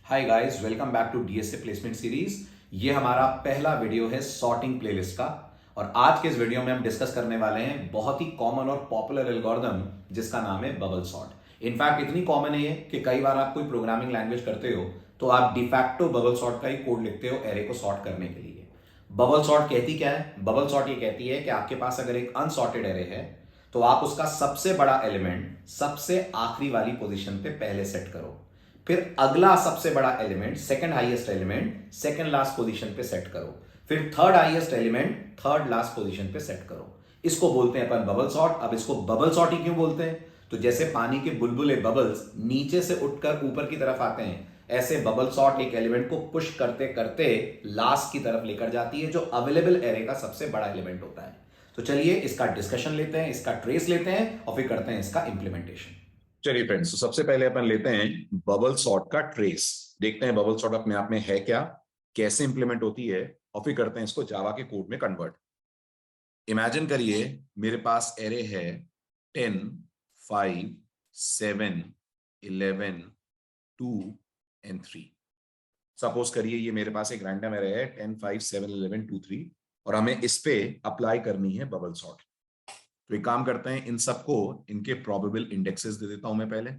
Hi guys, welcome back to DSA placement series. ये हमारा पहला वीडियो है सॉर्टिंग प्लेलिस्ट का। और आज के इस वीडियो में हम डिस्कस करने वाले हैं बहुत ही कॉमन और पॉपुलर एल्गोरिदम जिसका नाम है बबल सॉर्ट। इनफैक्ट इतनी कॉमन है ये कि कई बार आप कोई प्रोग्रामिंग लैंग्वेज करते हो तो आप डिफैक्टो बबल सॉर्ट का ही कोड लिखते हो एरे को सॉर्ट करने के लिए। बबल सॉर्ट कहती क्या है? बबल सॉर्ट ये कहती है कि आपके पास अगर एक अनसॉर्टेड एरे है तो आप उसका सबसे बड़ा एलिमेंट सबसे आखिरी वाली पोजीशन पे पहले सेट करो, फिर अगला सबसे बड़ा element second highest element second last position पे सेट करो, फिर third highest element third last position पे सेट करो। इसको बोलते हैं अपन बबल सॉर्ट। अब इसको बबल सॉर्ट ही क्यों बोलते हैं? तो जैसे पानी के बुलबुले बबल्स नीचे से उठकर ऊपर की तरफ आते हैं, ऐसे बबल सॉर्ट एक एलिमेंट को पुश करते करते लास्ट की तरफ लेकर जाती है जो अवेलेबल एरे का सबसे बड़ा एलिमेंट होता है। तो चलिए इसका डिस्कशन लेते हैं, इसका ट्रेस लेते हैं और फिर करते हैं इसका इंप्लीमेंटेशन। चलिए फ्रेंड्स, तो सबसे पहले अपन लेते हैं बबल सॉर्ट का ट्रेस। देखते हैं बबल सॉर्ट अपने आप में है क्या, कैसे इंप्लीमेंट होती है, और फिर करते हैं इसको जावा के कोड में कन्वर्ट। इमेजिन करिए मेरे पास एरे है 10, 5, 7, 11, 2 एंड 3। सपोज करिए ये मेरे पास एक रैंडम एरे है 10, 5, 7, 11, 2, 3 और हमें इस पे अप्लाई करनी है बबल सॉर्ट। तो एक काम करते हैं, इन सबको इनके प्रोबेबल इंडेक्सेस दे देता हूं मैं पहले।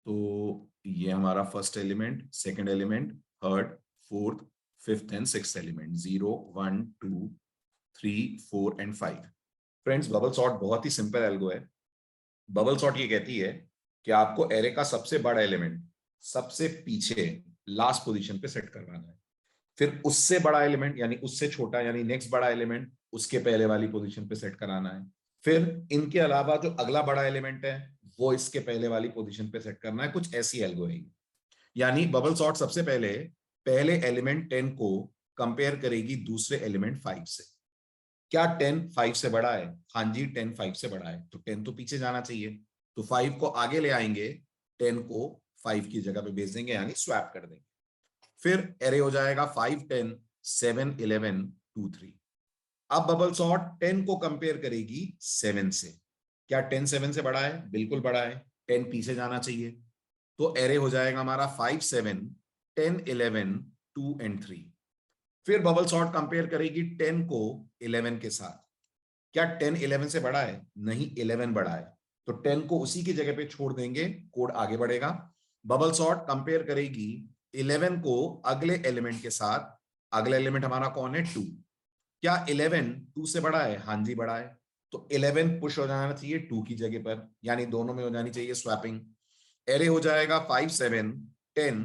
तो ये हमारा first element, second element, third, fourth, fifth and sixth element 0, 1, 2, 3, 4 and 5। Friends, bubble sort बहुत ही सिंपल एल्गो है। बबल सॉर्ट ये कहती है कि आपको एरे का सबसे बड़ा एलिमेंट सबसे पीछे लास्ट पोजीशन पे सेट करवाना है, फिर उससे बड़ा एलिमेंट यानी उससे छोटा यानी नेक्स्ट बड़ा एलिमेंट उसके पहले वाली पोजीशन पे सेट कराना है, फिर इनके अलावा जो अगला बड़ा एलिमेंट है वो इसके पहले वाली पोजीशन पे सेट करना है। कुछ ऐसी एल्गो है। यानी बबल सॉर्ट सबसे पहले पहले एलिमेंट 10 को कंपेयर करेगी दूसरे एलिमेंट 5 से। क्या 10 5 से बड़ा है? हाँ जी, 10 5 से बड़ा है, तो 10 तो पीछे जाना चाहिए, तो 5 को आगे ले आएंगे, 10 को 5 की जगह पे भेज देंगे यानी स्वैप कर देंगे। फिर एरे हो जाएगा 5, 10, 7, 11, 2, 3। अब बबल सॉर्ट 10 को कंपेयर करेगी 7 से। क्या 10 7 से बड़ा है? बिल्कुल बड़ा है, 10 पीछे जाना चाहिए, तो एरे हो जाएगा हमारा 5, 7, 10, 11, 2 एंड 3। फिर बबल सॉर्ट कंपेयर करेगी 10 को 11 के साथ। क्या 10 11 से बड़ा है? नहीं, 11 बड़ा है, तो 10 को उसी की जगह पे छोड़ देंगे, कोड आगे बढ़ेगा। बबल सॉर्ट कंपेयर करेगी 11 को अगले एलिमेंट के साथ। अगला एलिमेंट हमारा कौन है? 2। क्या 11 2 से बड़ा है? हाँ जी, बड़ा है, तो 11 पुश हो जाना चाहिए 2 की जगह पर, यानी दोनों में हो जानी चाहिए स्वैपिंग। एरे हो जाएगा 5, 7, 10,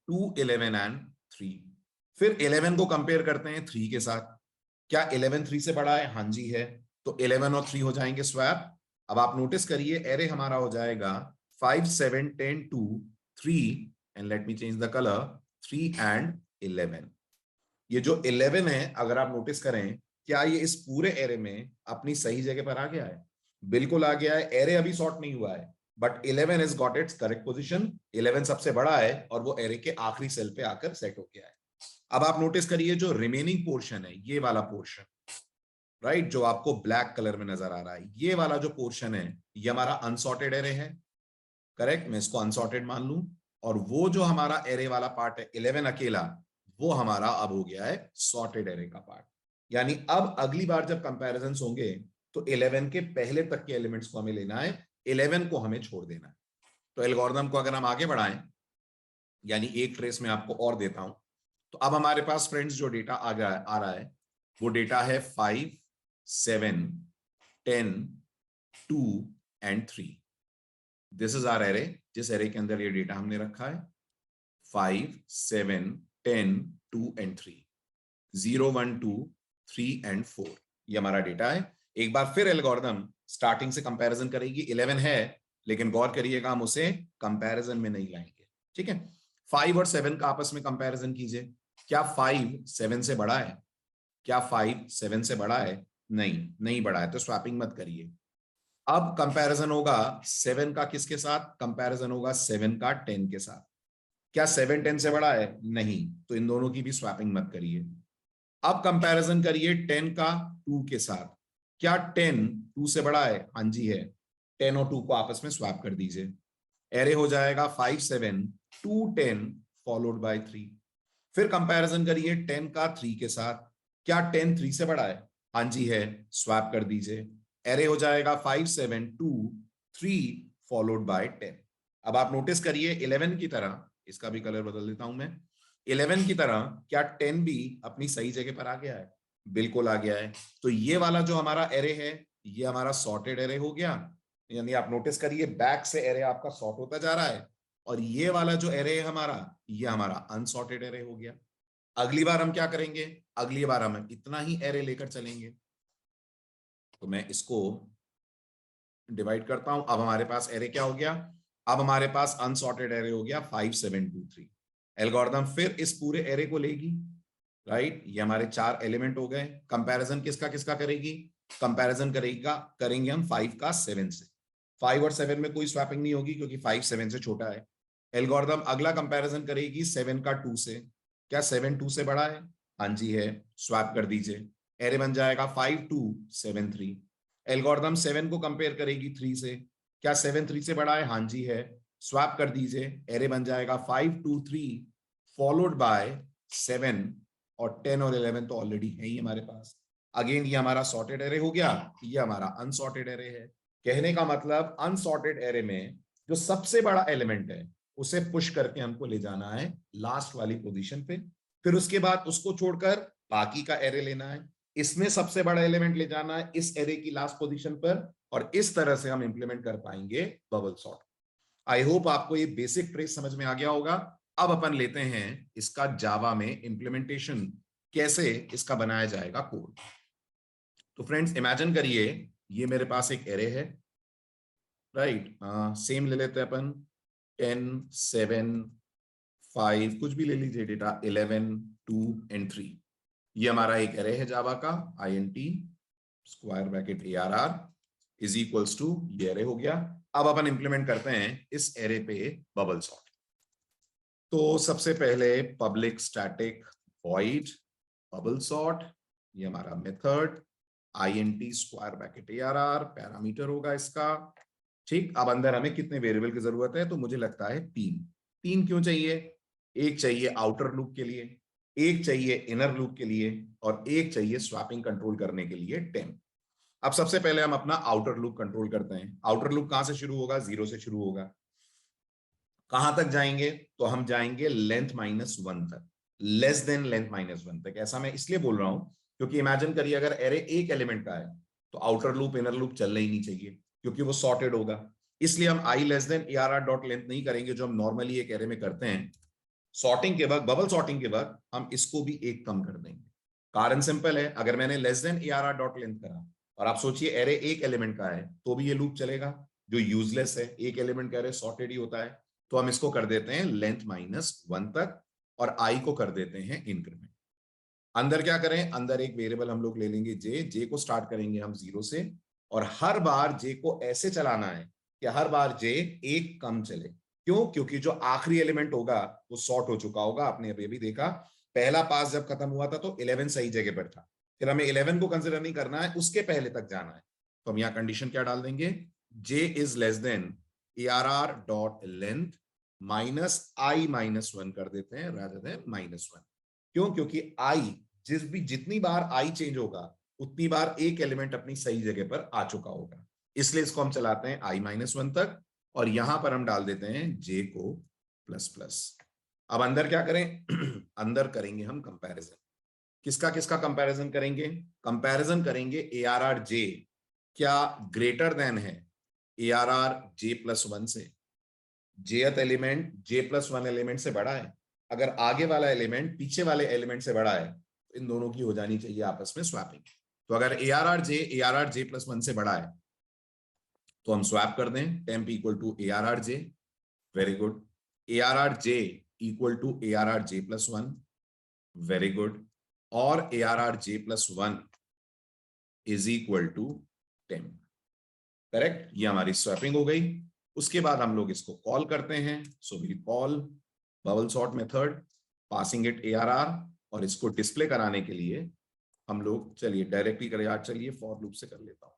2, 11 एंड 3। फिर 11 को कंपेयर करते हैं 3 के साथ। क्या 11 3 से बड़ा है? हाँ जी है, तो 11 और 3 हो जाएंगे स्वैप। अब आप नोटिस करिए एरे हमारा हो जाएगा 5, 7, 10, 2, 3 and let me change the colour, 3 and 11। ये जो 11 है, अगर आप नोटिस करें, क्या ये इस पूरे एरे में अपनी सही जगह पर आ गया है? बिल्कुल आ गया है। एरे अभी सॉर्ट नहीं हुआ है, but 11 has got its correct position. 11 सबसे बड़ा है और वो एरे के आखिरी सेल पे आकर सेट हो गया है। अब आप नोटिस करिए जो रिमेनिंग पोर्शन है, ये वाला पोर्शन, राइट, जो आपको ब्लैक कलर में नजर आ रहा है, ये वाला जो पोर्शन है, ये हमारा अनसॉर्टेड एरे है। करेक्ट, मैं इसको अनसॉर्टेड मान लूं। और वो जो हमारा एरे वाला पार्ट है 11 अकेला, वो हमारा अब हो गया है सॉर्टेड एरे का पार्ट। यानी अब अगली बार जब कंपैरिजन होंगे तो 11 के पहले तक के एलिमेंट्स को हमें लेना है, 11 को हमें छोड़ देना है। तो एल्गोरिथम को अगर हम आगे बढ़ाएं, यानी एक ट्रेस में आपको और देता हूं, तो अब हमारे पास फ्रेंड्स जो डेटा आ रहा है वो डेटा है 5, 7, 10, 2 and 3। This is our array, जिस एरे के अंदर ये डेटा हमने रखा है 5, 7, 10, 2 एंड 3, 0, 1, 2, 3 एंड 4। ये हमारा डेटा है। एक बार फिर एल्गोरिथम स्टार्टिंग से कंपैरिजन करेगी। 11 है, लेकिन गौर करिएगा हम उसे कंपैरिजन में नहीं लाएंगे, ठीक है। 5 और 7 का आपस में कंपैरिजन कीजिए। क्या 5 7 से बड़ा है? क्या 5 7 से बड़ा है? नहीं, नहीं बड़ा है, तो स्वैपिंग मत करिए। अब कंपैरिजन होगा 7 का किसके साथ? कंपैरिजन होगा 7 का 10 के साथ। क्या 7 10 से बड़ा है? नहीं, तो इन दोनों की भी स्वैपिंग मत करिए। अब कंपैरिजन करिए 10 का 2 के साथ। क्या 10 2 से बड़ा है? हाँ जी है, 10 और 2 को आपस में स्वैप कर दीजिए। एरे हो जाएगा 5 7 2 10 फॉलोड बाय 3। फिर कंपैरिजन करिए 10 का 3 के साथ, क्या 10 3 से बड़ा है? हाँ जी है, स्वैप कर दीजिए। एरे हो जाएगा 5 7 2 3 फॉलोड बाय 10। अब आप नोटिस करिए 11 की तरह, इसका भी कलर बदल देता हूं मैं, 11 की तरह क्या 10 भी अपनी सही जगह पर आ गया है? बिल्कुल आ गया है। तो ये वाला जो हमारा एरे है, ये हमारा सॉर्टेड एरे हो गया। यानी आप नोटिस करिए बैक से एरे आपका सॉर्ट होता जा रहा है, और ये वाला जो एरे है हमारा, ये हमारा अनसॉर्टेड एरे हो गया। अगली बार हम क्या करेंगे? अगली बार हम इतना ही एरे लेकर चलेंगे। तो मैं इसको डिवाइड करता हूं। अब हमारे पास एरे क्या हो गया? अब हमारे पास अनसॉर्टेड एरे हो गया 5 7 2 3। एल्गोरिथम फिर इस पूरे एरे को लेगी, राइट? ये हमारे 4 एलिमेंट हो गए। कंपैरिजन किसका किसका करेगी? कंपैरिजन करेंगे हम 5 का 7 से। 5 और 7 में कोई स्वैपिंग नहीं होगी क्योंकि 5 7 से छोटा है। एल्गोरिथम अगला कंपैरिजन करेगी 7 का 2 से। क्या 7 2 से बड़ा है? हाँ जी है, स्वैप कर दीजिए। एरे बन जाएगा 5 2 7 3। एल्गोरिथम 7 को कंपेयर करेगी 3 से। क्या 7 3 से बड़ा है? हाँ जी है, स्वैप कर दीजिए। एरे बन जाएगा 5 2 3 फॉलोड बाय 7, और 10 और 11 तो ऑलरेडी है ही हमारे पास। अगेन ये हमारा सॉर्टेड एरे हो गया, ये हमारा अनसॉर्टेड एरे है। कहने का मतलब अनसॉर्टेड एरे में जो सबसे बड़ा एलिमेंट है उसे पुश करके हमको ले जाना है लास्ट वाली पोजीशन पे, फिर उसके बाद उसको छोड़कर बाकी का एरे लेना है, इसमें सबसे बड़ा एलिमेंट ले जाना है इस एरे की लास्ट पोजीशन पर, और इस तरह से हम इंप्लीमेंट कर पाएंगे बबल सॉर्ट। आई होप आपको ये बेसिक ट्रिक समझ में आ गया होगा। अब अपन लेते हैं इसका जावा में इंप्लीमेंटेशन, कैसे इसका बनाया जाएगा कोड। तो फ्रेंड्स इमेजिन करिए ये मेरे पास एक एरे है, राइट? सेम ले लेते हैं अपन, 10 7 5 कुछ भी ले लीजिए डेटा, 11 2 एंड 3। ये हमारा एक एरे है जावा का, INT square bracket ARR is equals to, ये एरे हो गया। अब अपन इंप्लीमेंट करते हैं इस एरे पे बबल सॉर्ट। तो सबसे पहले public static void bubble sort, ये हमारा method, INT square bracket ARR parameter होगा इसका। ठीक, अब अंदर हमें कितने वेरिएबल की जरूरत है? तो मुझे लगता है 3। 3 क्यों चाहिए? एक चाहिए आउटर लूप के लिए, एक चाहिए इनर लूप के लिए, और एक चाहिए स्वैपिंग कंट्रोल करने के लिए 10। अब सबसे पहले हम अपना आउटर लूप कंट्रोल करते हैं। आउटर लूप कहां से शुरू होगा? 0 से शुरू होगा। कहां तक जाएंगे? तो हम जाएंगे लेंथ -1 तक, लेस देन लेंथ -1 तक। ऐसा मैं इसलिए बोल रहा हूं क्योंकि इमेजिन करिए अगर एरे एक एलिमेंट का है तो आउटर लूप इनर लूप चलना ही नहीं चाहिए क्योंकि वो सॉर्टेड होगा। इसलिए हम i less than ARR dot length नहीं करेंगे जो हम नॉर्मली एक एरे में करते हैं। सॉर्टिंग के वक्त, बबल सॉर्टिंग के वक्त हम इसको भी एक कम कर देंगे। कारण सिंपल है, अगर मैंने less than ARR dot length करा और आप सोचिए एरे एक एलिमेंट का है तो भी ये लूप चलेगा, जो यूजलेस है। एक एलिमेंट का एरे सॉर्टेड ही होता है। तो हम इसको कर देते हैं लेंथ -1 तक, और i को कर देते हैं इंक्रीमेंट। अंदर क्या करें? अंदर एक वेरिएबल हम लोग ले लेंगे जे को स्टार्ट करेंगे हम 0 से, और हर बार जे को ऐसे चलाना है कि हर बार जे एक कम चले। क्यों? क्योंकि जो आखिरी एलिमेंट होगा वो सॉर्ट हो चुका होगा। आपने अभी अभी देखा, पहला पास जब खत्म हुआ था तो 11 सही जगह पर था, फिर हमें 11 को कंसिडर नहीं करना है, उसके पहले तक जाना है। तो हम यहाँ कंडीशन क्या डाल देंगे? J is less than ARR dot length -i-1 कर देते हैं rather than -1। क्यों? क्योंकि i जितनी बार i चेंज होगा उतनी बार एक एलिमेंट अपनी सही जगह पर आ चुका होगा। इसलिए इसको हम चलाते हैं i-1 तक, और यहां पर हम डाल देते हैं j को ++। अब अंदर क्या करें? अंदर करेंगे हम कंपैरिजन। किसका किसका कंपैरिजन करेंगे? कंपैरिजन करेंगे ARR j क्या ग्रेटर देन है ARR j +1 से। जेथ एलिमेंट j+1 एलिमेंट से बड़ा है। अगर आगे वाला एलिमेंट पीछे वाले एलिमेंट से बड़ा है तो इन दोनों की हो जानी चाहिए आपस में स्वैपिंग। तो अगर ARR j+1 से बड़ा है तो हम स्वैप कर दें, temp equal to ARR j, very good. ARR j equal to ARR j+1, very good. और ARR j+1 is equal to temp, correct. ये हमारी स्वैपिंग हो गई। उसके बाद हम लोग इसको कॉल करते हैं। So we call bubble sort method passing it ARR, और इसको डिस्प्ले कराने के लिए हम लोग, चलिए डायरेक्टली करें यार, चलिए फॉर लूप से कर लेता हूं।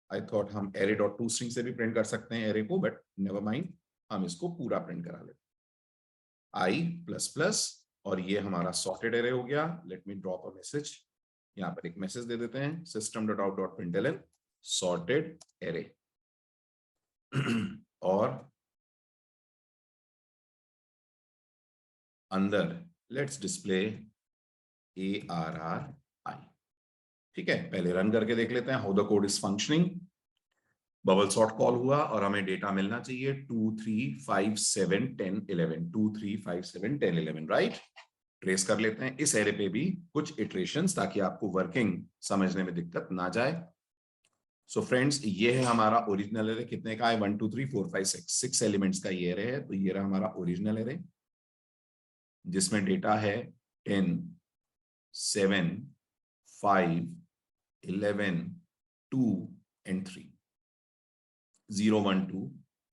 आई थॉट हम array.toString से भी प्रिंट कर सकते हैं एरे को, बट नेवर माइंड। हम इसको पूरा प्रिंट करा लेते हैं i प्लस प्लस, और ये हमारा सॉर्टेड एरे हो गया। Let me drop a message, यहां पर एक मैसेज दे देते हैं, system.out.println सॉर्टेड एरे और अंदर लेट्स डिस्प्ले ARRI। ठीक है, पहले रन करके देख लेते हैं how the code is functioning. Bubble sort call हुआ और हमें डेटा मिलना चाहिए 2 3 5 7 10 11, 2 3 5 7 10 11, राइट। ट्रेस कर लेते हैं इस एरे पे भी कुछ इटरेशंस, ताकि आपको वर्किंग समझने में दिक्कत ना जाए। सो फ्रेंड्स, ये है हमारा ओरिजिनल एरे। कितने का है? 1 2 3 4 5 6 एलिमेंट्स का ये एरे है। तो ये रहा हमारा ओरिजिनल एरे, जिसमें डेटा है 10 7 5 11 2 एंड 3, 0 1 2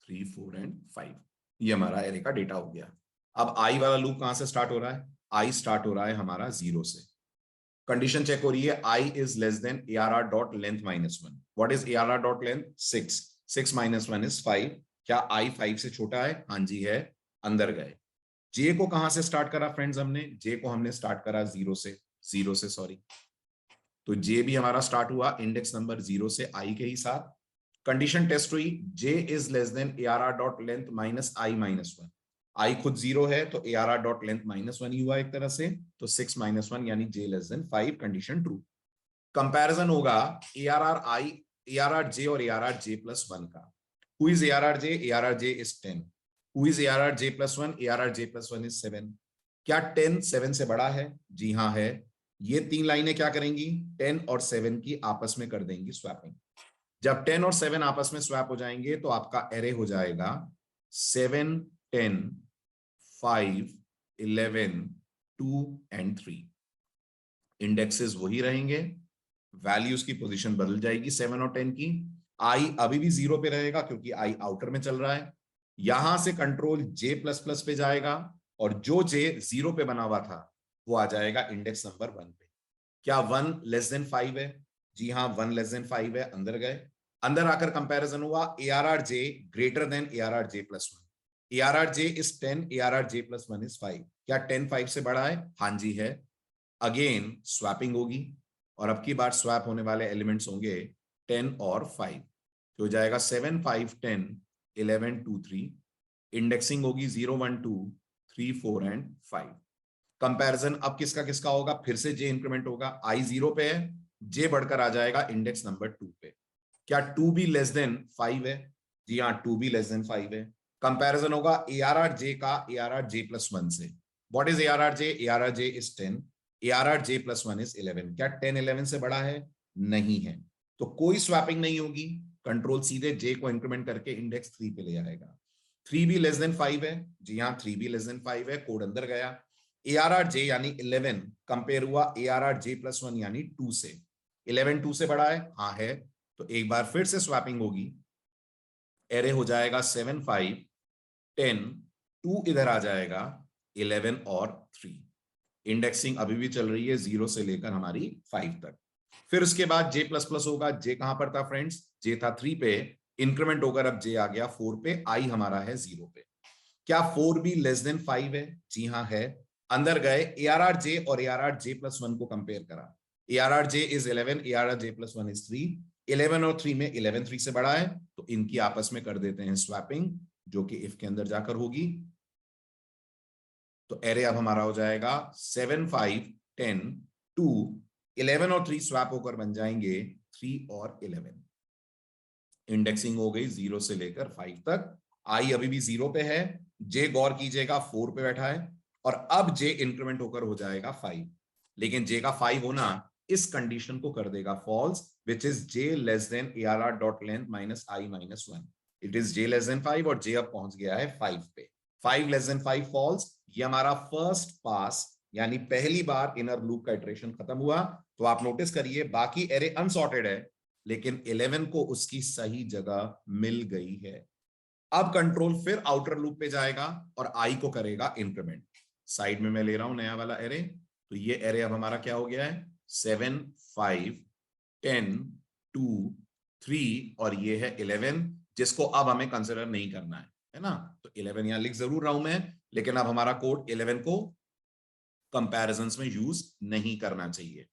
3 4 एंड 5। ये हमारा एरे का डेटा हो गया। अब आई वाला लूप कहां से स्टार्ट हो रहा है? आई स्टार्ट हो रहा है हमारा 0 से। कंडीशन चेक हो रही है, i is less than ARR dot length minus 1। What is ARR dot length? 6, 6 minus 1 is 5। क्या आई 5 से छोटा है? हाँ जी है। अंदर गए। जे को कहां से स्टार्ट करा फ्रेंड्स हमने? जे को हमने स्टार्ट करा 0 से, सॉरी। तो जे भी हमारा स्टार्ट हुआ इंडेक्स नंबर 0 से आई के ही साथ। कंडीशन टेस्ट हुई, j is less than ARR dot length minus I minus 1। I खुद 0 है तो ARR डॉट लेंथ माइनस 1 ही हुआ एक तरह से। तो 6 माइनस 1 यानी j less than 5, condition true. Comparison होगा ARR जे और ARR जे प्लस 1 का। Who is ARR j? ARR j is 10। Who is ARR j plus 1? ARR j plus 1 is 7। क्या 10 7 से बड़ा है? जी हाँ है। ये तीन लाइनें क्या करेंगी? 10 और 7 की आपस में कर देंगी स्वैपिंग। जब 10 और 7 आपस में स्वैप हो जाएंगे तो आपका एरे हो जाएगा 7 10 5 11 2 एंड 3। इंडेक्सेस वही रहेंगे, वैल्यूज की पोजीशन बदल जाएगी 7 और 10 की। आई अभी भी 0 पे रहेगा क्योंकि आई आउटर में चल रहा है। यहां से कंट्रोल जे प्लस प्लस पे जाएगा और जो जे 0 पे बना हुआ था वो आ जाएगा इंडेक्स नंबर 1 पे। क्या 1 लेस देन 5 है? जी हाँ, 1 लेस देन 5 है। अंदर गए, अंदर आकर कंपैरिजन हुआ, ARR J greater than ARR j plus 1। ARR j is 10, ARR j plus 1 is 5। क्या 10 5 से बड़ा है? हाँ जी है। अगेन स्वैपिंग होगी और अब की बार स्वैप होने वाले एलिमेंट्स होंगे 10 और 5। तो हो जाएगा 7 5 10 11 2 3। इंडेक्सिंग होगी 0 1 2 3 4 एंड 5। कंपैरिजन अब किसका किसका होगा? फिर से जे इंक्रीमेंट होगा। आई 0 पे है, जे बढ़कर आ जाएगा इंडेक्स नंबर 2 पे। क्या 2 भी लेस देन 5 है? जी हाँ, 2 भी लेस देन 5 है। कंपैरिजन होगा ARR जे का ARR जे प्लस 1 से। What is ARR j? ARR j is 10, ARR j plus 1 is 11। क्या 10 11 से बड़ा है? नहीं है। तो कोई स्वैपिंग नहीं होगी, कंट्रोल सीधे जे को इंक्रीमेंट करके इंडेक्स 3 पे ले आएगा। 3 भी लेस देन 5 है? जी हाँ, 3 भी लेस देन 5 है। कोड अंदर गया। ARR जे यानी 11 कंपेयर हुआ ARR जे प्लस 1 यानी 2 से। 11 2 से बड़ा है? हाँ है। तो एक बार फिर से स्वैपिंग होगी, एरे हो जाएगा 7 5 10 2 इधर आ जाएगा 11 और 3। इंडेक्सिंग अभी भी चल रही है 0 से लेकर हमारी 5 तक। फिर उसके बाद जे प्लस प्लस होगा। जे कहां पर था फ्रेंड्स? जे था 3 पे, इंक्रीमेंट होकर अब जे आ गया 4 पे, आई हमारा है 0 पे। क्या 4 भी लेस देन 5 है? जी हाँ है। अंदर गए, ARR जे और ARR जे प्लस 1 को कंपेयर करा। ARR j is 11, ARR j plus 1 is 3। 11 और 3 में 11 3 से बड़ा है, तो इनकी आपस में कर देते हैं स्वैपिंग, जो कि इफ के अंदर जाकर होगी। तो एरे अब हमारा हो जाएगा 7 5 10 2। 11 और 3 स्वैप होकर बन जाएंगे 3 और 11। इंडेक्सिंग हो गई 0 से लेकर 5 तक। आई अभी भी 0 पे है। जे गौर कीजिएगा 4 पे बैठा है और अब जे इंक्रीमेंट होकर हो जाएगा 5। लेकिन जे का 5 होना इस कंडीशन को कर देगा false, which is J less than ARR dot length minus I minus 1। It is J less than 5 और जे अब पहुंच गया है 5 पे। 5 लेस देन 5 फॉल्स। ये हमारा फर्स्ट पास यानी पहली बार इनर लूप का इटरेशन खत्म हुआ। तो आप नोटिस करिए बाकी एरे अनसॉर्टेड है, लेकिन 11 को उसकी सही जगह मिल गई है। अब कंट्रोल फिर आउटर लूप पे जाएगा और आई को करेगा इंक्रीमेंट। साइड में मैं ले रहा हूं नया वाला एरे। तो ये एरे अब हमारा क्या हो गया है? 7 5 10 2 3 और ये है 11, जिसको अब हमें कंसिडर नहीं करना है। है ना। तो 11 यहां लिख जरूर रहा हूं मैं, लेकिन अब हमारा कोड 11 को कंपैरिजंस में यूज नहीं करना चाहिए।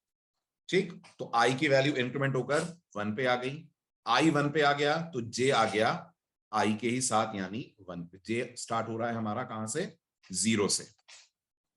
ठीक, तो आई की वैल्यू इंक्रीमेंट होकर 1 पे आ गई। आई 1 पे आ गया तो जे आ गया आई के ही साथ, यानी 1 पे। जे स्टार्ट हो रहा है हमारा कहां से? 0 से।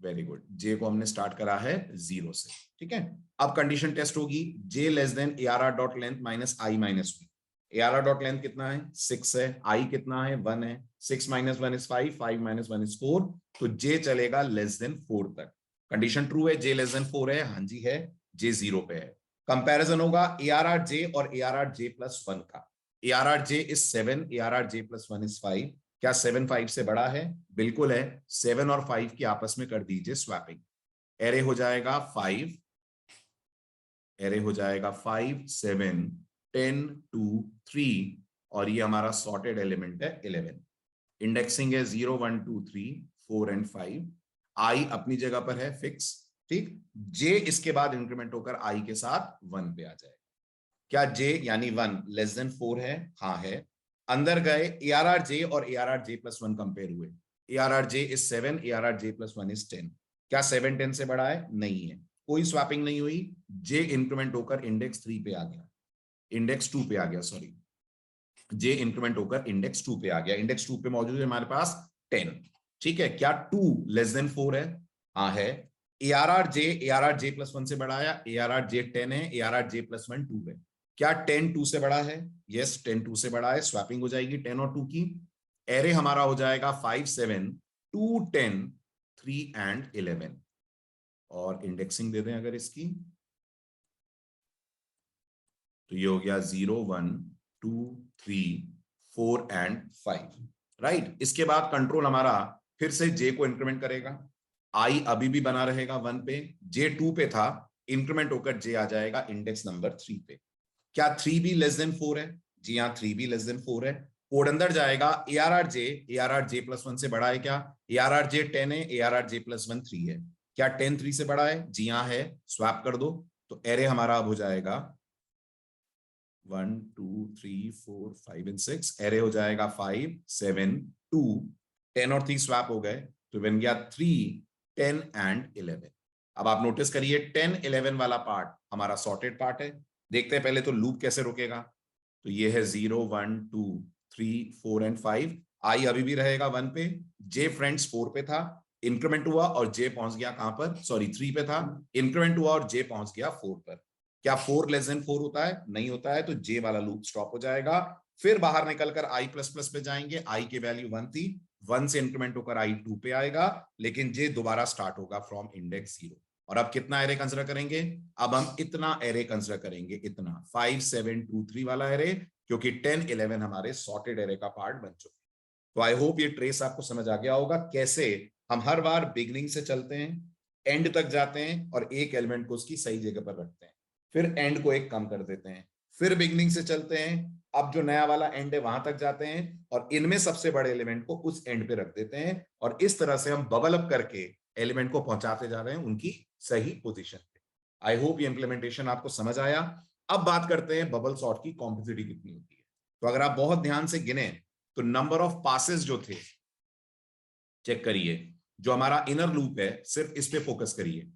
वेरी गुड, जे को हमने स्टार्ट करा है 0 से। ठीक है, अब कंडीशन टेस्ट होगी, j less than A R R dot length minus I minus v. A R R dot length कितना है? 6 है। आई कितना है? 1 है। 6 माइनस 1 इज 5, 5 माइनस 1 इज 4। तो जे चलेगा लेस देन 4 तक। कंडीशन ट्रू है, जे लेस देन 4 है। हाँ जी है, जे 0 पे है। कंपैरिजन होगा ए आर आर जे और A R R j plus 1 का। ए R R j is 7, A R R j plus 1 is 5। क्या 7 5 से बड़ा है? बिल्कुल है। 7 और 5 की आपस में कर दीजिए स्वैपिंग। एरे हो जाएगा 5, एरे हो जाएगा 5 7 10 2 3, और ये हमारा सॉर्टेड एलिमेंट है 11। इंडेक्सिंग है 0 1 2 3 4 एंड 5। आई अपनी जगह पर है फिक्स। ठीक, जे इसके बाद इंक्रीमेंट होकर आई के साथ 1 पे आ जाएगा। क्या जे यानी 1 लेस देन 4 है? हाँ है। अंदर गए, ए आर आर जे और A R R j plus 1 compare हुए। A R R j is 7, A R R j plus 1 is 10। क्या 7 10 से बड़ा है? नहीं है। कोई स्वैपिंग नहीं हुई। जे इंक्रीमेंट होकर इंडेक्स 3 पे आ गया, इंडेक्स 2 पे आ गया, सॉरी। जे इंक्रीमेंट होकर इंडेक्स 2 पे आ गया। इंडेक्स 2 पे मौजूद है हमारे पास 10। ठीक है, क्या 2 लेस देन 4 है? हाँ है। ए आर आर जे प्लस 1 से बड़ा है, ए आर आर जे 10 है, ए आर आर जे प्लस 1 2 है। क्या 10 2 से बड़ा है? यस, 10 2 से बड़ा है। स्वैपिंग हो जाएगी 10 और 2 की। एरे हमारा हो जाएगा 5 7 2 10 3 एंड 11। और इंडेक्सिंग दे दें अगर इसकी, तो ये हो गया 0 1 2 3 4 एंड 5। राइट, इसके बाद कंट्रोल हमारा फिर से जे को इंक्रीमेंट करेगा। आई अभी भी बना रहेगा 1 पे, जे 2 पे था, इंक्रीमेंट होकर जे आ जाएगा इंडेक्स नंबर 3 पे। क्या 3 भी लेस देन 4 है? जी हाँ, 3 भी लेस देन 4 है। कोड अंदर जाएगा, ए आर आर जे प्लस 1 से बड़ा है क्या? ए आर आर जे 10 है, ए आर आर जे प्लस 1 3 है। क्या 10 3 से बड़ा है? जी हाँ है। स्वैप कर दो, तो एरे हमारा अब हो जाएगा 1 2 3 4 5 एंड 6। एरे हो जाएगा 5 7 2 10 और 3 स्वैप हो गए, तो बन गया 3 10 एंड 11। अब आप नोटिस करिए 10 11 वाला पार्ट हमारा सॉर्टेड पार्ट है। देखते हैं पहले तो लूप कैसे रुकेगा। तो ये है 0 1 2 3 4 एंड 5। आई अभी भी रहेगा 1 पे, जे फ्रेंड्स 4 पे था, इंक्रीमेंट हुआ और जे पहुंच गया कहां पर? सॉरी 3 पे था, इंक्रीमेंट हुआ और जे पहुंच गया 4 पर। क्या 4 लेस देन 4 होता है? नहीं होता है, तो जे वाला लूप स्टॉप हो जाएगा। फिर बाहर निकलकर आई प्लस प्लस पे जाएंगे। आई की वैल्यू 1 थी, 1 से इंक्रीमेंट होकर आई 2 पे आएगा, लेकिन जे दोबारा स्टार्ट होगा फ्रॉम इंडेक्स 0। और अब कितना एरे कंसिडर करेंगे? अब हम इतना एरे कंसिडर करेंगे, इतना 5 7 2 3 वाला एरे, क्योंकि 10 11 हमारे सॉर्टेड एरे का पार्ट बन चुके। तो आई होप ये ट्रेस आपको समझ आ गया होगा, कैसे हम हर बार बिगनिंग से चलते हैं, एंड तक जाते हैं और एक एलिमेंट को उसकी सही जगह पर रखते हैं, फिर एंड को एक कम कर देते हैं, फिर बिगनिंग से चलते हैं, अब जो नया वाला एंड है वहां तक जाते हैं और इनमें सबसे बड़े एलिमेंट को उस एंड पे रख देते हैं, और इस तरह से हम बबल अप करके एलिमेंट को पहुंचाते जा रहे हैं उनकी सही पोजीशन पे। आई होप ये इंप्लीमेंटेशन आपको समझ आया। अब बात करते हैं बबल सॉर्ट की कॉम्प्लेक्सिटी कितनी होती है। तो अगर आप बहुत ध्यान से गिने तो नंबर ऑफ पासेस जो थे, चेक करिए। जो हमारा इनर लूप है, सिर्फ इस पे फोकस करिए।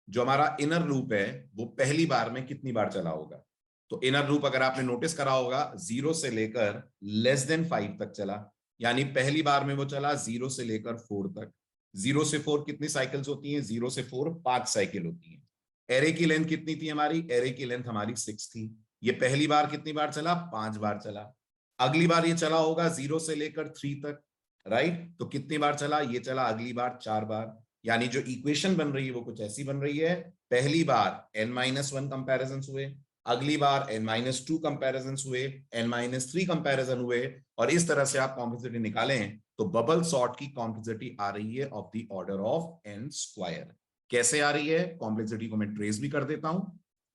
जो हमारा इनर लूप है वो पहली बार में कितनी बार चला होगा? तो इनर लूप अगर आपने नोटिस करा होगा 0 से लेकर लेस देन 5 तक चला, यानी पहली बार में वो चला 0 से लेकर 4 तक। 0 से 4 कितनी साइकिल्स होती हैं? 0 से 4 5 साइकिल होती हैं। एरे की लेंथ कितनी थी हमारी? एरे की लेंथ हमारी 6 थी। ये पहली बार कितनी बार चला? 5 बार चला। अगली बार ये चला होगा 0 से लेकर 3 तक, राइट? तो कितनी बार चला? ये चला अगली बार 4 बार। यानी जो इक्वेशन बन रही है वो कुछ ऐसी बन रही है, पहली बार n-1 कंपैरिजन हुए, अगली बार n-2 कंपैरिजन हुए, n-3 कंपैरिजन हुए, और इस तरह से आप कॉम्प्लेक्सिटी निकालें तो बबल सॉर्ट की कॉम्प्लेक्सिटी आ रही है of the order of n²। कैसे आ रही है? कॉम्प्लेक्सिटी को मैं ट्रेस भी कर देता हूं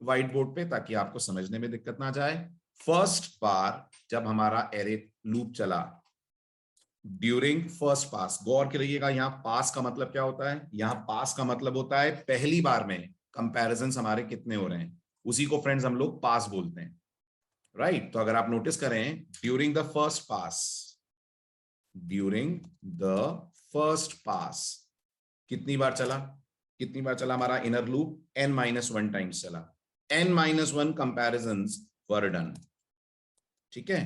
व्हाइट बोर्ड पे, ताकि आपको समझने में दिक्कत ना जाए। फर्स्ट बार जब हमारा एरे लूप चला, ड्यूरिंग फर्स्ट पास, गौर करिएगा, यहां पास का मतलब क्या होता है? यहां पास का मतलब होता है पहली बार में कंपैरिजन हमारे कितने हो रहे हैं, उसी को फ्रेंड्स हम लोग पास बोलते हैं, राइट? तो अगर आप नोटिस करें, during the first pass during the first pass. कितनी बार चला हमारा इनर लूप? n-1 टाइम्स चला। n-1 comparisons were done. ठीक है,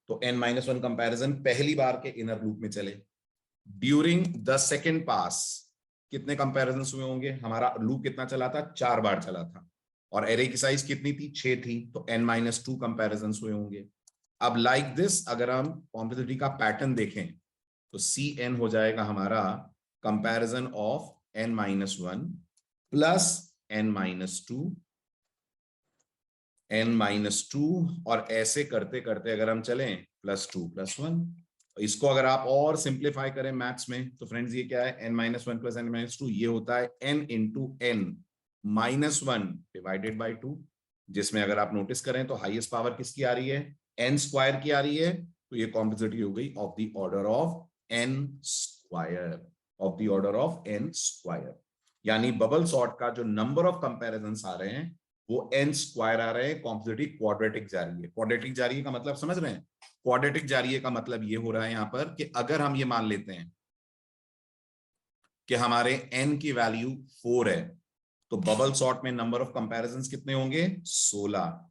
तो n-1 कंपैरिजन पहली बार के इनर लूप में चले। ड्यूरिंग द सेकेंड पास कितने कंपैरिजन हुए होंगे? हमारा लूप कितना चला था? 4 बार चला था, और एरे की साइज कितनी थी? 6 थी, तो n-2 कंपैरिजन हुए होंगे। अब लाइक दिस अगर हम कॉम्प्लेक्सिटी का पैटर्न देखें तो Cn हो जाएगा हमारा comparison of n-1 plus n-2 n-2, और ऐसे करते करते अगर हम चलें +2 + 1। इसको अगर आप और सिंप्लीफाई करें मैथ्स में तो फ्रेंड्स ये क्या है? n-1 + n-2 ये होता है n × n-1 डिवाइडेड बाय 2, जिसमें अगर आप नोटिस करें तो हाईएस्ट पावर किसकी आ रही है? n² की आ रही है। तो ये कॉम्प्लेक्सिटी हो गई of the order of n², यानी बबल सॉर्ट का जो नंबर ऑफ कंपैरिजंस आ रहे हैं वो n² आ रहे हैं, कॉम्प्लेक्सिटी क्वाड्रेटिक जा रही है। क्वाड्रेटिक जा रही है का मतलब समझ रहे हैं? क्वाड्रेटिक जा रही है का मतलब ये हो रहा है यहां पर कि अगर हम ये मान लेते हैं कि हमारे n की वैल्यू 4 है तो बबल सॉर्ट में नंबर ऑफ कंपैरिजंस कितने होंगे? 16।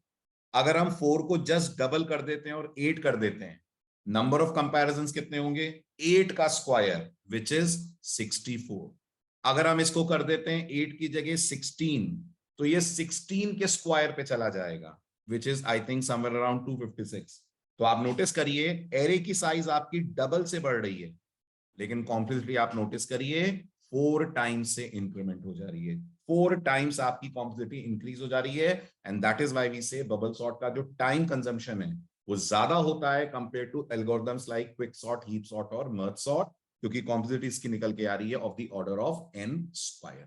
अगर हम 4 को जस्ट डबल कर देते हैं और 8 कर देते हैं, नंबर ऑफ कंपैरिजंस कितने होंगे? 8 का स्क्वायर विच इज 64। अगर हम इसको कर देते हैं 8 की जगह 16, तो ये 16 के स्क्वायर पे चला जाएगा which is I think somewhere around 256। तो आप नोटिस करिए एरे की साइज आपकी डबल से बढ़ रही है, लेकिन कॉम्प्लेक्सिटी आप नोटिस करिए 4 टाइम्स से इंक्रीमेंट हो जा रही है। 4 टाइम्स आपकी कॉम्प्लेक्सिटी इंक्रीज हो जा रही है, and that is why we say bubble sort का जो टाइम कंजम्पशन है वो ज्यादा होता है compare to algorithms like quick sort, heap sort और मर्ज सॉर्ट, क्योंकि कॉम्प्लेक्सिटी इसकी निकल के आ रही है of the order of n²।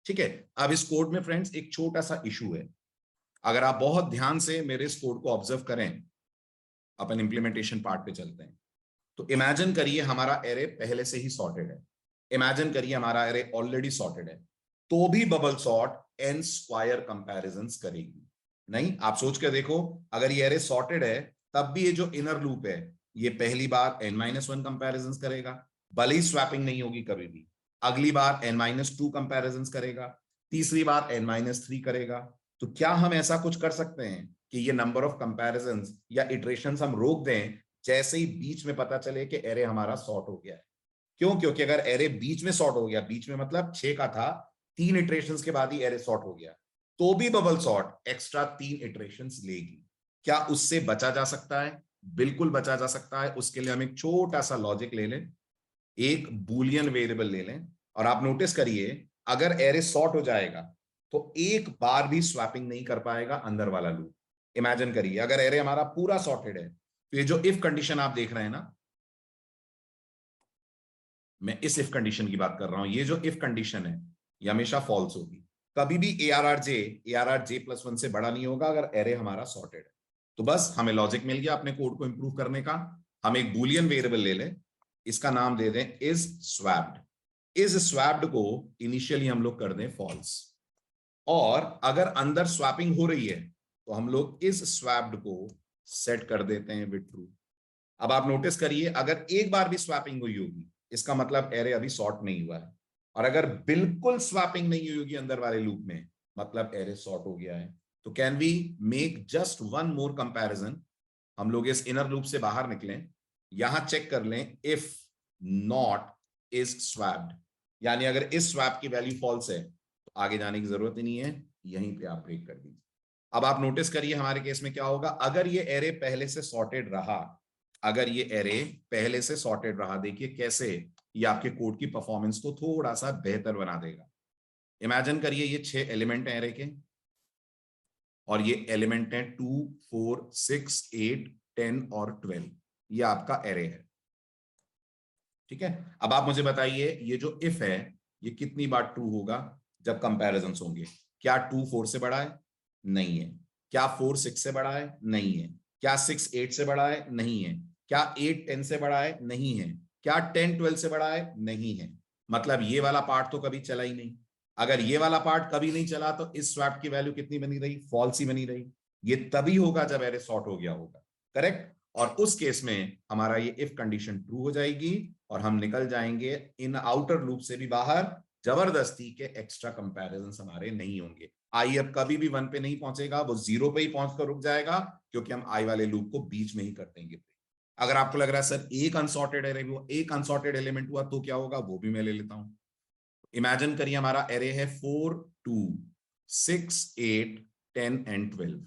ठीक है, अब इस कोड में फ्रेंड्स एक छोटा सा इशू है। अगर आप बहुत ध्यान से मेरे इस कोड को ऑब्जर्व करें, अपन इंप्लीमेंटेशन पार्ट पे चलते हैं, तो इमेजिन करिए हमारा एरे पहले से ही सॉर्टेड है। इमेजिन करिए हमारा एरे ऑलरेडी सॉर्टेड है, तो भी बबल सॉर्ट n² कंपैरिजंस करेगी। नहीं, आप सोच के देखो, अगर ये एरे सॉर्टेड है तब भी ये जो इनर लूप है ये पहली बार n-1 कंपैरिजंस करेगा, भले ही स्वैपिंग नहीं होगी कभी भी। अगली बार n-2 कंपैरिजंस करेगा, तीसरी बार n-3 करेगा। तो क्या हम ऐसा कुछ कर सकते हैं कि ये नंबर ऑफ कंपैरिजंस या इटरेशंस हम रोक दें जैसे ही बीच में पता चले कि एरे हमारा सॉर्ट हो गया है? क्यों? क्योंकि अगर एरे बीच में सॉर्ट हो गया, बीच में मतलब 6 का था, 3 इटरेशंस के बाद ही एरे सॉर्ट हो गया, तो भी बबल सॉर्ट एक्स्ट्रा 3 इटरेशंस लेगी। क्या उससे बचा जा सकता है? बिल्कुल बचा जा सकता है। उसके लिए हम एक छोटा सा लॉजिक ले लें, एक बूलियन वेरिएबल ले लें, और आप नोटिस करिए अगर एरे सॉर्ट हो जाएगा तो एक बार भी स्वैपिंग नहीं कर पाएगा अंदर वाला लूप। इमेजिन करिए अगर एरे हमारा पूरा सॉर्टेड है, तो ये जो इफ कंडीशन आप देख रहे हैं ना, मैं इस इफ कंडीशन की बात कर रहा हूं, ये जो इफ कंडीशन है ये हमेशा फॉल्स होगी। कभी भी ARR J+1 से बड़ा नहीं होगा अगर एरे हमारा सॉर्टेड है। तो बस हमें लॉजिक मिल गया अपने कोड को इंप्रूव करने का। हम एक बूलियन वेरिएबल ले लें, इसका नाम दे दें इज स्वैप्ड। इज स्वैप्ड को इनिशियली हम लोग कर दें फॉल्स, और अगर अंदर स्वैपिंग हो रही है तो हम लोग इज स्वैप्ड को सेट कर देते हैं विद ट्रू। अब आप नोटिस करिए अगर एक बार भी स्वैपिंग हुई होगी इसका मतलब एरे अभी सॉर्ट नहीं हुआ है, और अगर बिल्कुल स्वैपिंग नहीं हुई होगी अंदर वाले लूप में मतलब एरे सॉर्ट हो गया है। तो can we make just one more comparison? हम लोग इस इनर लूप से बाहर निकलें, यहां चेक कर लें इफ नॉट इज स्वैप्ड, यानी अगर इस स्वैप की वैल्यू फॉल्स है तो आगे जाने की जरूरत ही नहीं है, यहीं पे आप ब्रेक कर दीजिए। अब आप नोटिस करिए हमारे केस में क्या होगा, अगर ये एरे पहले से सॉर्टेड रहा, अगर ये एरे पहले से सॉर्टेड रहा, देखिए कैसे ये आपके कोड की परफॉर्मेंस को थोड़ा सा बेहतर बना देगा। इमेजिन करिए ये 6 एलिमेंट हैं एरे के, और ये एलिमेंट हैं 2, 4, 6, 8, 10 और 12। ये आपका एरे है। ठीक है, अब आप मुझे बताइए ये जो इफ है ये कितनी बार ट्रू होगा जब कंपैरिजंस होंगे? क्या 2 4 से बड़ा है? नहीं है। क्या 4 6 से बड़ा है? नहीं है। क्या 6 8 से बड़ा है? नहीं है। क्या 8 10 से बड़ा है? नहीं है। क्या 10 12 से बड़ा है? नहीं है। मतलब ये वाला पार्ट तो कभी चला ही नहीं। अगर ये वाला पार्ट कभी नहीं चला तो इस स्वैप की वैल्यू कितनी बनी रही? फॉल्स ही बनी रही। ये तभी होगा जब एरे सॉर्ट हो गया होगा। करेक्ट? और उस केस में हमारा ये इफ कंडीशन ट्रू हो जाएगी और हम निकल जाएंगे इन आउटर लूप से भी बाहर, जबरदस्ती के एक्स्ट्रा कंपैरिजन हमारे नहीं होंगे। आई अब कभी भी 1 पे नहीं पहुंचेगा, वो 0 पे ही पहुंचकर रुक जाएगा, क्योंकि हम आई वाले लूप को बीच में ही कर देंगे। अगर आपको लग रहा है सर एक अनसॉर्टेड एलिमेंट हुआ तो क्या होगा, वो भी मैं ले लेता हूं। इमेजिन करिए हमारा एरे है 4, 2, 6, 8, 10 एंड 12।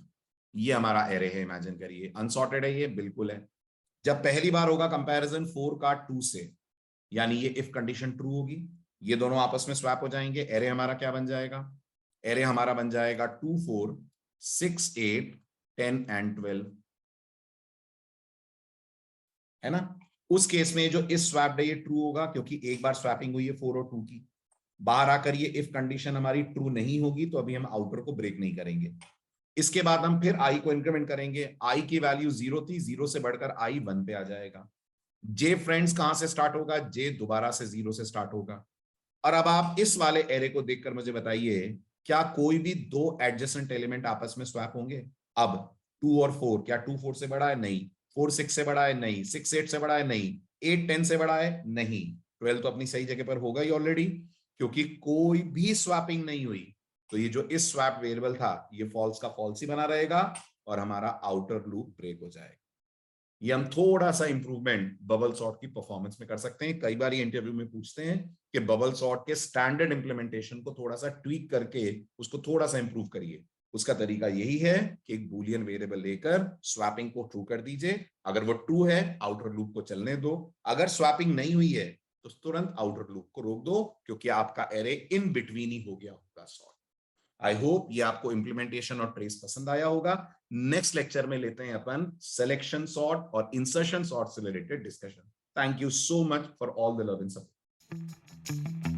ये हमारा एरे है, इमेजिन करिए। अनसॉर्टेड है ये, बिल्कुल है। जब पहली बार होगा कंपैरिजन 4 का 2 से, यानी ये इफ कंडीशन ट्रू होगी, ये दोनों आपस में स्वैप हो जाएंगे। एरे हमारा क्या बन जाएगा, एरे हमारा बन जाएगा 2, 4, 6, 8, 10 एंड 12, है ना। उस केस में जो इस स्वैप है ये ट्रू होगा, क्योंकि एक बार स्वैपिंग हुई है 4 और 2 की। बाहर आकर ये इफ कंडीशन हमारी ट्रू नहीं होगी, तो अभी हम आउटर को ब्रेक नहीं करेंगे। इसके बाद हम फिर आई को इंक्रीमेंट करेंगे। आई की वैल्यू 0 थी, 0 से बढ़कर आई 1 पे आ जाएगा। जे फ्रेंड्स कहां से स्टार्ट होगा, जे दोबारा से 0 से स्टार्ट होगा। और अब आप इस वाले एरे को देखकर मुझे बताइए, क्या कोई भी दो एडजेसेंट एलिमेंट आपस में स्वैप होंगे। अब 2 और 4, क्या 2 4 से बड़ा है, नहीं। 4 6 से बड़ा है, नहीं। 6 8 से बड़ा है, नहीं। 8 10 से बड़ा है, नहीं। 12 तो अपनी सही जगह पर होगा ही ऑलरेडी, क्योंकि कोई भी स्वैपिंग नहीं हुई। तो ये जो इस स्वैप वेरिएबल था, ये फॉल्स का फॉल्स ही बना रहेगा और हमारा आउटर लूप ब्रेक हो जाएगा। ये हम थोड़ा सा इंप्रूवमेंट बबल सॉर्ट की परफॉर्मेंस में कर सकते हैं। कई बार ये इंटरव्यू में पूछते हैं कि बबल सॉर्ट के स्टैंडर्ड इंप्लीमेंटेशन को थोड़ा सा ट्वीक करके उसको थोड़ा सा इंप्रूव करिए। उसका तरीका यही है कि एक बूलियन वेरिएबल लेकर स्वैपिंग को ट्रू कर दीजिए। अगर वो ट्रू है, आउटर लूप को चलने दो। अगर स्वैपिंग नहीं हुई है तो तुरंत आउटर लूप को रोक दो, क्योंकि आपका एरे इन बिटवीन ही हो गया होगा सॉर्ट। आई होप ये आपको इंप्लीमेंटेशन और ट्रेस पसंद आया होगा। नेक्स्ट लेक्चर में लेते हैं अपन सिलेक्शन सॉर्ट और इंसर्शन सॉर्ट से related discussion. Thank you so much for all the love and support.